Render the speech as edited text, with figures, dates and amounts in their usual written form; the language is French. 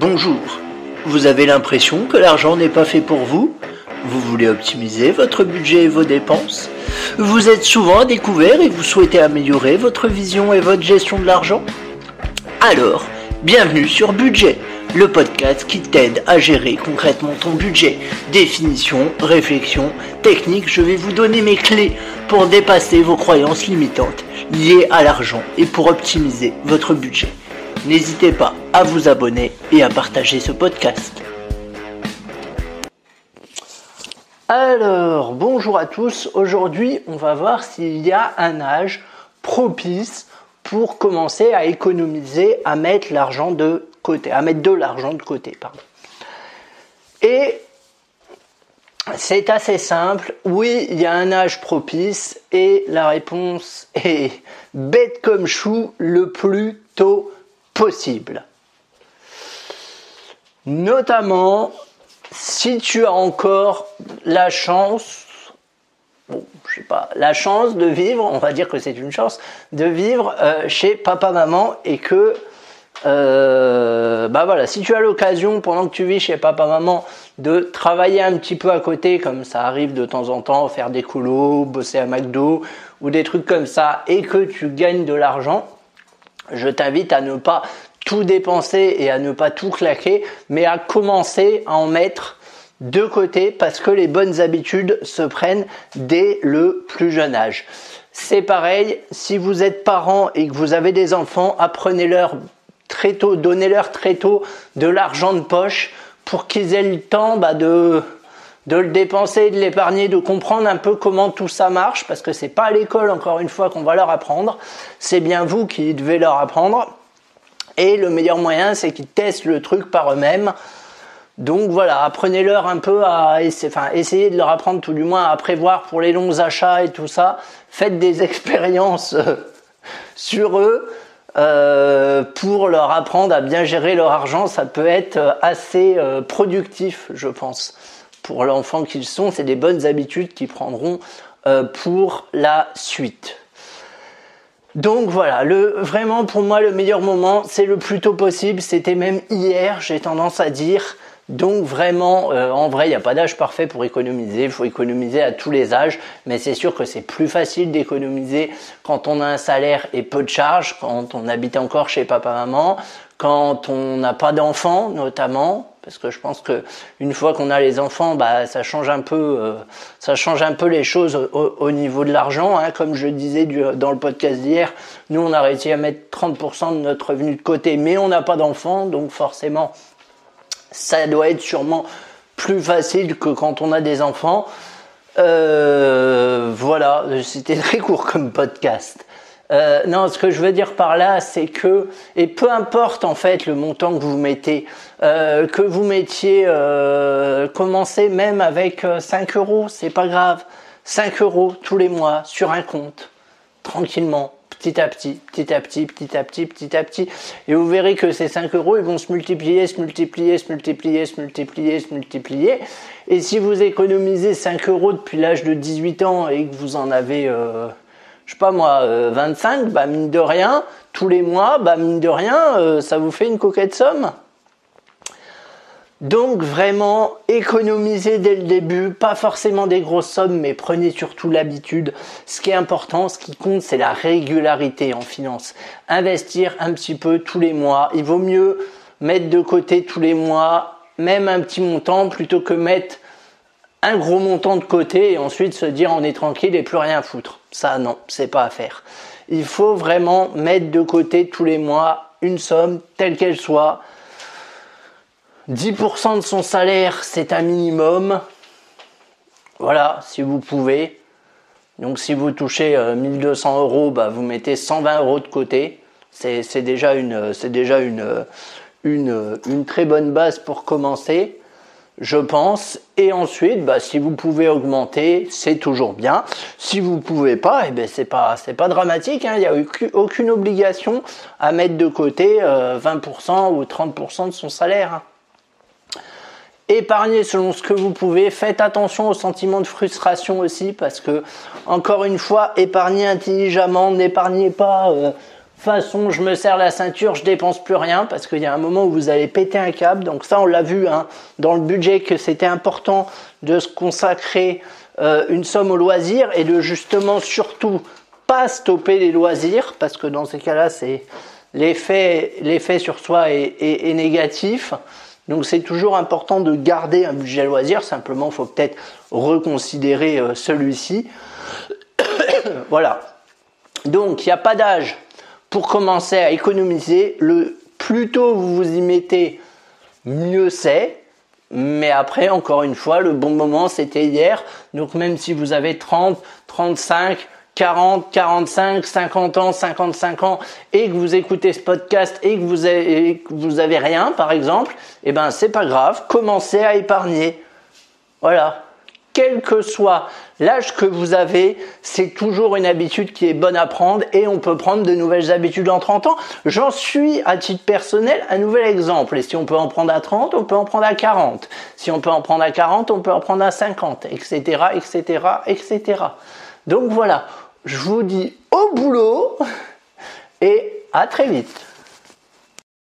Bonjour, vous avez l'impression que l'argent n'est pas fait pour vous? Vous voulez optimiser votre budget et vos dépenses? Vous êtes souvent à découvert et vous souhaitez améliorer votre vision et votre gestion de l'argent? Alors, bienvenue sur Budget, le podcast qui t'aide à gérer concrètement ton budget. Définition, réflexion, technique, je vais vous donner mes clés pour dépasser vos croyances limitantes liées à l'argent et pour optimiser votre budget. N'hésitez pas à vous abonner et à partager ce podcast. Alors, bonjour à tous. Aujourd'hui, on va voir s'il y a un âge propice pour commencer à économiser, à mettre de l'argent de côté. Et c'est assez simple. Oui, il y a un âge propice et la réponse est bête comme chou, le plus tôt possible. Notamment si tu as encore la chance, de vivre, on va dire que c'est une chance, de vivre chez papa-maman et que si tu as l'occasion pendant que tu vis chez papa-maman de travailler un petit peu à côté, comme ça arrive de temps en temps, faire des colos, bosser à McDo ou des trucs comme ça et que tu gagnes de l'argent, je t'invite à ne pas tout dépenser et à ne pas tout claquer, mais à commencer à en mettre de côté parce que les bonnes habitudes se prennent dès le plus jeune âge. C'est pareil, si vous êtes parent et que vous avez des enfants, apprenez-leur très tôt, donnez-leur très tôt de l'argent de poche pour qu'ils aient le temps de le dépenser, de l'épargner, de comprendre un peu comment tout ça marche, parce que c'est pas à l'école, encore une fois, qu'on va leur apprendre, c'est bien vous qui devez leur apprendre, et le meilleur moyen, c'est qu'ils testent le truc par eux-mêmes. Donc voilà, apprenez-leur un peu essayez de leur apprendre tout du moins à prévoir pour les longs achats et tout ça, faites des expériences sur eux, pour leur apprendre à bien gérer leur argent, ça peut être assez productif, je pense. Pour l'enfant qu'ils sont, c'est des bonnes habitudes qu'ils prendront pour la suite. Donc voilà, vraiment pour moi le meilleur moment, c'est le plus tôt possible, c'était même hier, j'ai tendance à dire. Donc vraiment, en vrai, il n'y a pas d'âge parfait pour économiser, il faut économiser à tous les âges, mais c'est sûr que c'est plus facile d'économiser quand on a un salaire et peu de charges, quand on habite encore chez papa-maman, quand on n'a pas d'enfants notamment, parce que je pense que une fois qu'on a les enfants, ça change un peu les choses au niveau de l'argent, hein. Comme je disais dans le podcast d'hier, nous on a réussi à mettre 30% de notre revenu de côté, mais on n'a pas d'enfants, donc forcément ça doit être sûrement plus facile que quand on a des enfants. Voilà, c'était très court comme podcast. Non, ce que je veux dire par là, c'est que, et peu importe en fait le montant que vous mettez, que vous mettiez, commencez même avec 5 euros, c'est pas grave. 5 euros tous les mois sur un compte, tranquillement. Petit à petit. Et vous verrez que ces 5 euros, ils vont se multiplier. Et si vous économisez 5 euros depuis l'âge de 18 ans et que vous en avez, 25, mine de rien, tous les mois, mine de rien, ça vous fait une coquette somme. Donc vraiment, économisez dès le début, pas forcément des grosses sommes, mais prenez surtout l'habitude. Ce qui est important, ce qui compte, c'est la régularité en finance. Investir un petit peu tous les mois. Il vaut mieux mettre de côté tous les mois, même un petit montant, plutôt que mettre un gros montant de côté et ensuite se dire on est tranquille et plus rien à foutre. Ça, non, c'est pas à faire. Il faut vraiment mettre de côté tous les mois une somme, telle qu'elle soit. 10% de son salaire, c'est un minimum. Voilà, si vous pouvez. Donc si vous touchez 1200 euros, vous mettez 120 euros de côté. C'est déjà une très bonne base pour commencer, je pense. Et ensuite, si vous pouvez augmenter, c'est toujours bien. Si vous pouvez pas, c'est pas dramatique, hein. Il n'y a aucune obligation à mettre de côté 20% ou 30% de son salaire. Épargnez selon ce que vous pouvez, faites attention au sentiment de frustration aussi parce que, encore une fois, épargnez intelligemment, n'épargnez pas façon, je me serre la ceinture, je dépense plus rien parce qu'il y a un moment où vous allez péter un câble. Donc ça, on l'a vu hein, dans le budget que c'était important de se consacrer une somme au loisir et de justement surtout pas stopper les loisirs parce que dans ces cas-là, c'est l'effet sur soi est négatif. Donc c'est toujours important de garder un budget loisir. Simplement, il faut peut-être reconsidérer celui-ci. Voilà. Donc il n'y a pas d'âge pour commencer à économiser. Le plus tôt vous vous y mettez, mieux c'est. Mais après, encore une fois, le bon moment, c'était hier. Donc même si vous avez 30, 35, 40, 45, 50 ans, 55 ans et que vous écoutez ce podcast et que vous avez rien, par exemple, eh ben c'est pas grave. Commencez à épargner. Voilà. Quel que soit l'âge que vous avez, c'est toujours une habitude qui est bonne à prendre et on peut prendre de nouvelles habitudes en 30 ans. J'en suis, à titre personnel, un nouvel exemple. Et si on peut en prendre à 30, on peut en prendre à 40. Si on peut en prendre à 40, on peut en prendre à 50, etc., etc., etc. Donc voilà, je vous dis au boulot et à très vite.